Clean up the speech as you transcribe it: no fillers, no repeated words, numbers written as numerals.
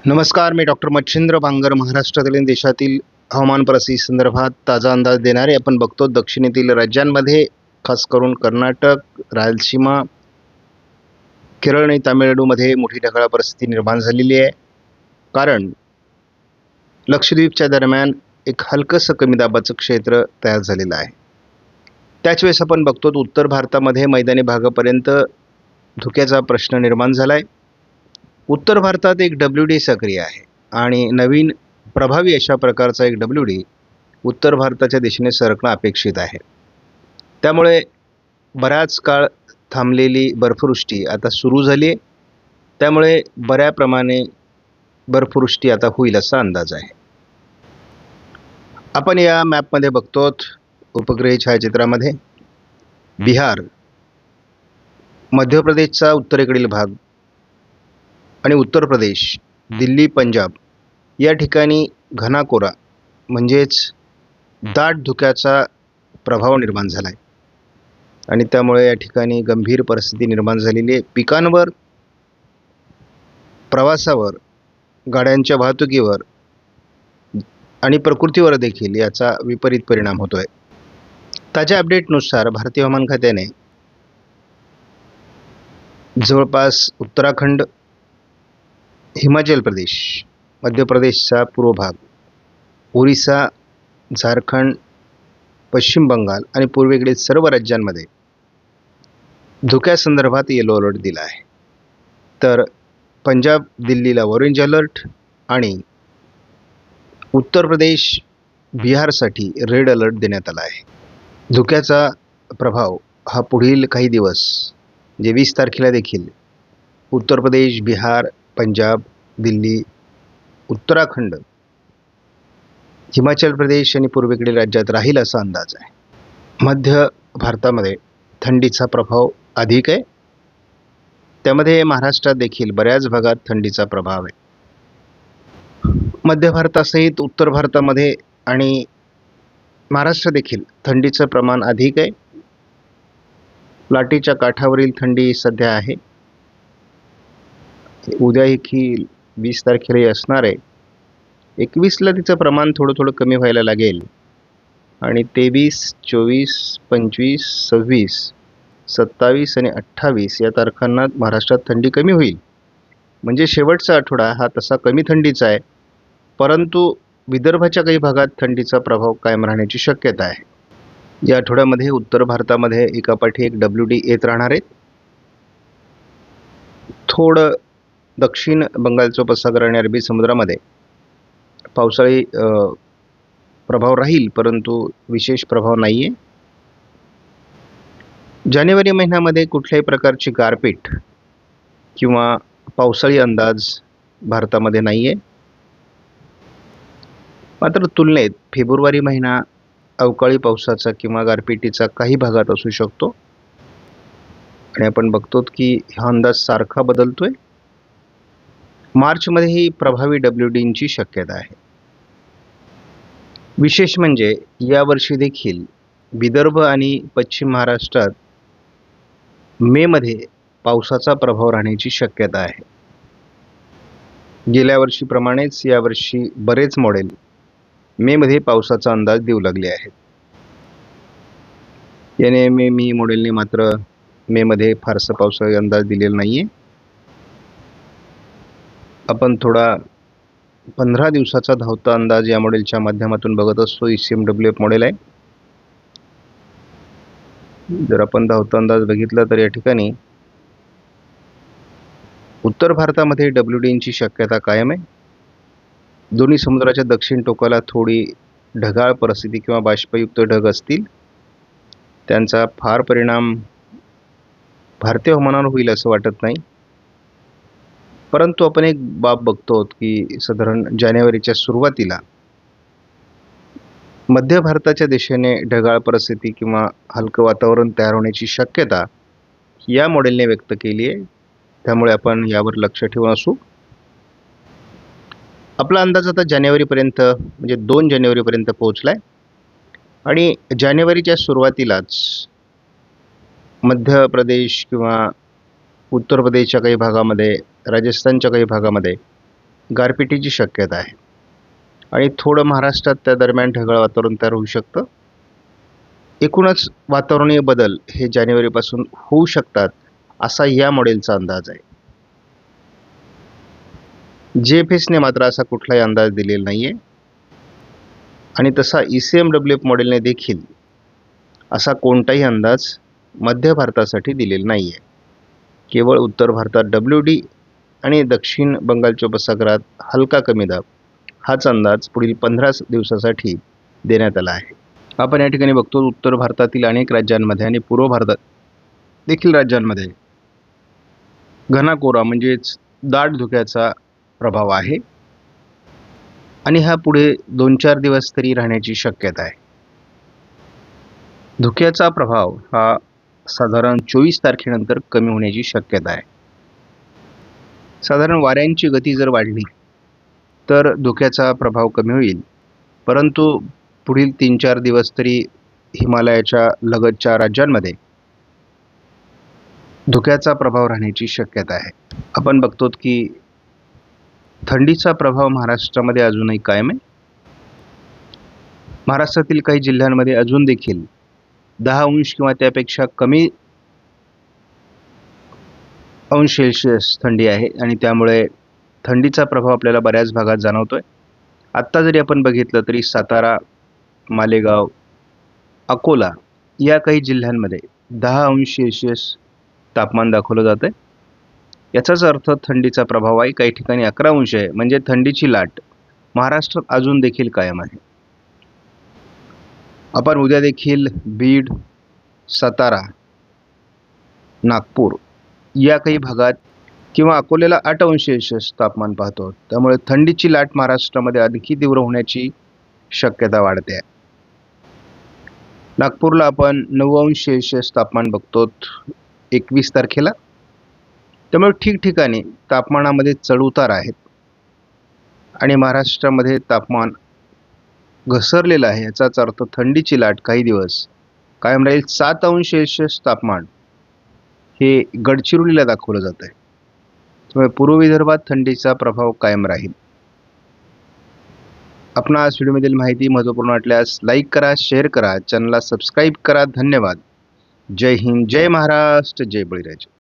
नमस्कार, मी डॉक्टर मच्छिंद्र बांगर. महाराष्ट्रातील आणि देशातील हवामान परिस्थिती संदर्भात ताजा अंदाज देणारे आपण बघतो. दक्षिणेतील राज्यांमध्ये खास करून कर्नाटक, रायलसीमा, केरळ आणि तामिळनाडूमध्ये मोठी ढगाळ परिस्थिती निर्माण झालेली आहे. कारण लक्षद्वीपच्या दरम्यान एक हलकंसं कमी दाबाचं क्षेत्र तयार झालेलं आहे. त्याच वेळेस आपण बघतो उत्तर भारतामध्ये मैदानी भागापर्यंत धुक्याचा प्रश्न निर्माण झाला आहे. उत्तर भारतात एक WD सक्रिय आहे आणि नवीन प्रभावी अशा प्रकारचा एक WD उत्तर भारताच्या दिशेने सरकणं अपेक्षित आहे. त्यामुळे बऱ्याच काळ थांबलेली बर्फवृष्टी आता सुरू झाली आहे. त्यामुळे बऱ्या प्रमाणे बर्फवृष्टी आता होईल असा अंदाज आहे. आपण या मॅपमध्ये बघतो उपग्रही छायाचित्रामध्ये बिहार, मध्य प्रदेशचा उत्तरेकडील भाग आणि उत्तर प्रदेश, दिल्ली, पंजाब या ठिकाणी घना कोरा म्हणजेच दाट धुक्याचा प्रभाव निर्माण झाला आहे आणि त्यामुळे या ठिकाणी गंभीर परिस्थिती निर्माण झालेली आहे. पिकांवर, प्रवासावर, गाड्यांच्या वाहतुकीवर आणि प्रकृतीवर देखील याचा विपरीत परिणाम होतो आहे. ताज्या अपडेटनुसार भारतीय हवामान खात्याने जवळपास उत्तराखंड, हिमाचल प्रदेश, मध्य प्रदेशचा पूर्व भाग, ओरिसा, झारखंड, पश्चिम बंगाल आणि पूर्वेकडील सर्व राज्यांमध्ये धुक्यासंदर्भात येलो अलर्ट दिला आहे. तर पंजाब, दिल्लीला ऑरेंज अलर्ट आणि उत्तर प्रदेश, बिहारसाठी रेड अलर्ट देण्यात आला आहे. धुक्याचा प्रभाव हा पुढील काही दिवस म्हणजे 20 तारखेला देखील उत्तर प्रदेश, बिहार, पंजाब, दिल्ली, उत्तराखंड, हिमाचल प्रदेश आणि पूर्वेकडील राज्यात राहील असा अंदाज आहे. मध्य भारतामध्ये थंडीचा प्रभाव अधिक आहे. त्यामध्ये महाराष्ट्रात देखील बऱ्याच भागात थंडीचा प्रभाव आहे. मध्य भारतासहित उत्तर भारतामध्ये आणि महाराष्ट्र देखील थंडीचं प्रमाण अधिक आहे. लाटेच्या काठावरील थंडी सध्या आहे. उद्या देखील 20 तारखेला असणार आहे. 21ला तिचं प्रमाण थोडं कमी व्हायला लागेल आणि 23, 24, 25, 26, 27 आणि 28 या तारखांना महाराष्ट्रात थंडी कमी होईल. म्हणजे शेवटचा आठवडा हा तसा कमी थंडीचा आहे, परंतु विदर्भाच्या काही भागात थंडीचा प्रभाव कायम राहण्याची शक्यता आहे. या आठवड्यामध्ये उत्तर भारतामध्ये एकापाठी एक WD येत राहणार आहेत. थोडं दक्षिण बंगालचा उपसागर आणि अरबी समुद्रामध्ये पावसाळी प्रभाव राहील, परंतु विशेष प्रभाव नाही आहे. जानेवारी महिन्यामध्ये कुठल्याही प्रकारची गारपीट किंवा पावसाळी अंदाज भारतामध्ये नाही आहे. मात्र तुलनेत फेब्रुवारी महिना अवकाळी पावसाचा किंवा गारपिटीचा काही भागात असू शकतो आणि आपण बघतो की हा अंदाज सारखा बदलतोय. मार्चमध्येही प्रभावी WDची शक्यता आहे. विशेष म्हणजे यावर्षी देखील विदर्भ आणि पश्चिम महाराष्ट्रात मेमध्ये पावसाचा प्रभाव राहण्याची शक्यता आहे. गेल्या वर्षीप्रमाणेच यावर्षी बरेच मॉडेल मेमध्ये पावसाचा अंदाज देऊ लागले आहेत. NMME मॉडेलने मात्र मेमध्ये फारसा पावसाचा अंदाज दिलेला नाही आहे. आपण थोडा 15 दिवसाचा धावता अंदाज या मॉडेलच्या माध्यमातून बघत असतो. ECMWF मॉडेल आहे. जर आपण धावता अंदाज बघितला तर या ठिकाणी उत्तर भारतामध्ये WDची शक्यता कायम आहे. दोन्ही समुद्राच्या दक्षिण टोकाला थोडी ढगाळ परिस्थिती किंवा बाष्पयुक्त ढग असतील. त्यांचा फार परिणाम भारतीय हवामानावर होईल असं वाटत नाही. परंतु आपण एक बाब बघतो की साधारण जानेवारीच्या सुरुवातीला मध्य भारताच्या दिशेने ढगाळ परिस्थिती किंवा हलकं वातावरण तयार होण्याची शक्यता या मॉडेलने व्यक्त केली आहे. त्यामुळे आपण यावर लक्ष ठेवून असू. आपला अंदाज आता जानेवारीपर्यंत म्हणजे 2 जानेवारीपर्यंत पोहोचला आहे आणि जानेवारीच्या सुरुवातीलाच मध्य प्रदेश किंवा उत्तर प्रदेशच्या काही भागामध्ये, राजस्थानच्या काही भागामध्ये गारपिटीची शक्यता आहे आणि थोडं महाराष्ट्रात त्या दरम्यान ढगाळ वातावरण तयार होऊ शकतं. एकूणच वातावरणीय बदल हे जानेवारीपासून होऊ शकतात असा या मॉडेलचा अंदाज आहे. JFSने मात्र असा कुठलाही अंदाज दिलेला नाही आहे आणि तसा ECMWF मॉडेलने देखील असा कोणताही अंदाज मध्य भारतासाठी दिलेला नाही आहे. केवळ उत्तर भारतात WD आणि दक्षिण बंगालच्या उपसागरात हलका कमी दाब हाच अंदाज पुढील 15 दिवसासाठी देण्यात आला आहे. आपण या ठिकाणी बघतो उत्तर भारतातील अनेक राज्यांमध्ये आणि पूर्व भारतात देखील राज्यांमध्ये घना कोरा म्हणजेच दाट धुक्याचा प्रभाव आहे आणि हा पुढे 2-4 दिवस तरी राहण्याची शक्यता आहे. धुक्याचा प्रभाव हा साधारण 24 तारखेनंतर कमी होण्याची शक्यता आहे. साधारण वाऱ्यांची गती जर वाढली तर धुक्याचा प्रभाव कमी होईल, परंतु पुढील 3-4 दिवस तरी हिमालयाच्या लगतच्या राज्यांमध्ये धुक्याचा प्रभाव राहण्याची शक्यता आहे. आपण बघतो की थंडीचा प्रभाव महाराष्ट्रामध्ये अजूनही कायम आहे. महाराष्ट्रातील काही जिल्ह्यांमध्ये अजून देखील 10 अंश किंवा त्यापेक्षा कमी अंश सेल्सिअस थंडी आहे आणि त्यामुळे थंडीचा प्रभाव आपल्याला बऱ्याच भागात जाणवतोय. आत्ता जरी आपण बघितलं तरी सातारा, मालेगाव, अकोला या काही जिल्ह्यांमध्ये 10 अंश सेल्सिअस तापमान दाखवलं जातं आहे. याचाच अर्थ थंडीचा प्रभाव आहे. काही ठिकाणी 11 अंश आहे, म्हणजे थंडीची लाट महाराष्ट्रात अजून देखील कायम आहे. आपण उद्या देखील बीड, सातारा, नागपूर या काही भागात किंवा अकोल्याला 8 अंश सेल्सिअस तापमान पाहतो. त्यामुळे थंडीची लाट महाराष्ट्रामध्ये आणखी तीव्र होण्याची शक्यता वाढते आहे. नागपूरला आपण 9 अंश सेल्सिअस तापमान बघतो 21 तारखेला. त्यामुळे ठिकठिकाणी तापमानामध्ये चढउतार आहेत आणि महाराष्ट्रामध्ये तापमान घसरलेलं आहे. याचाच अर्थ थंडीची लाट काही दिवस कायम राहील. 7 अंश सेल्सिअस तापमान हे गडचिरोलीला दाखवलं जात आहे. त्यामुळे पूर्व विदर्भात थंडीचा प्रभाव कायम राहील. आपणास व्हिडिओमधील माहिती महत्त्वपूर्ण वाटल्यास लाईक करा, शेअर करा, चॅनलला सबस्क्राईब करा. धन्यवाद. जय हिंद, जय महाराष्ट्र, जय बळीराजा.